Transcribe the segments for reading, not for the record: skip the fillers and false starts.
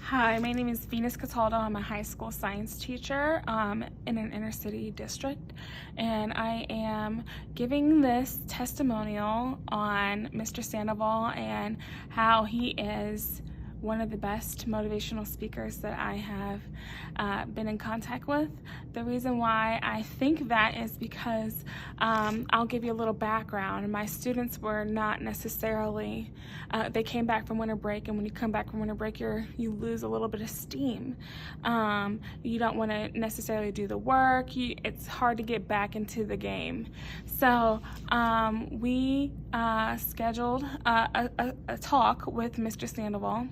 Hi, my name is Ms Caltado. I'm a high school science teacher in an inner city district, and I am giving this testimonial on Mr. Sandoval and how he is one of the best motivational speakers that I have been in contact with. The reason why I think that is because I'll give you a little background. My students were not necessarily, they came back from winter break, and when you come back from winter break, you lose a little bit of steam. You don't want to necessarily do the work. It's hard to get back into the game. So we scheduled a talk with Mr. Sandoval,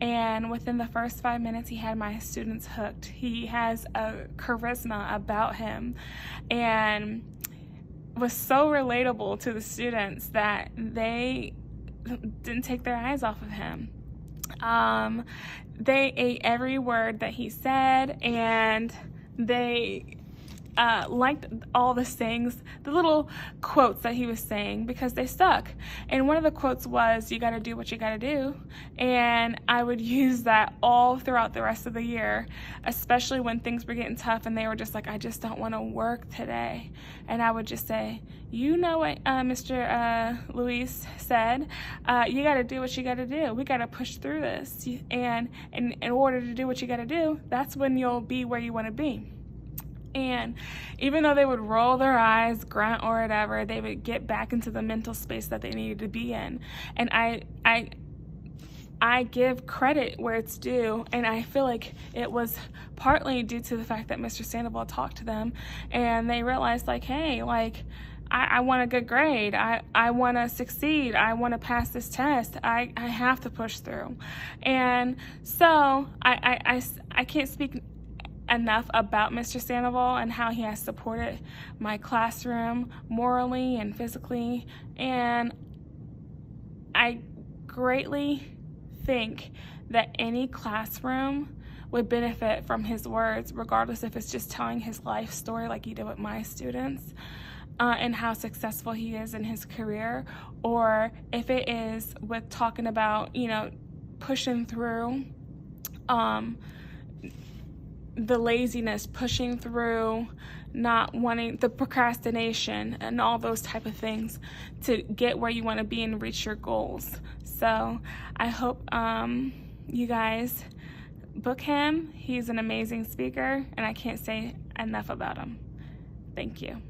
and within the first 5 minutes he had my students hooked. He has a charisma about him and was so relatable to the students that they didn't take their eyes off of him. They ate every word that he said, and they liked all the things, the little quotes that he was saying, because they stuck. And one of the quotes was, "You got to do what you got to do." And I would use that all throughout the rest of the year, especially when things were getting tough and they were just like, "I just don't want to work today." And I would just say, "You know what Mr. Luis said, you got to do what you got to do. We got to push through this. And in order to do what you got to do, that's when you'll be where you want to be." And even though they would roll their eyes, grunt, or whatever, they would get back into the mental space that they needed to be in. And I give credit where it's due, and I feel like it was partly due to the fact that Mr. Sandoval talked to them, and they realized, like, hey, like, I want a good grade. I want to succeed. I want to pass this test. I have to push through. And so I can't speak enough about Mr. Sandoval and how he has supported my classroom morally and physically, and I greatly think that any classroom would benefit from his words, regardless if it's just telling his life story like he did with my students, and how successful he is in his career, or if it is with talking about, pushing through the laziness, pushing through not wanting, the procrastination, and all those type of things to get where you want to be and reach your goals. So I hope you guys book him. He's an amazing speaker, and I can't say enough about him. Thank you.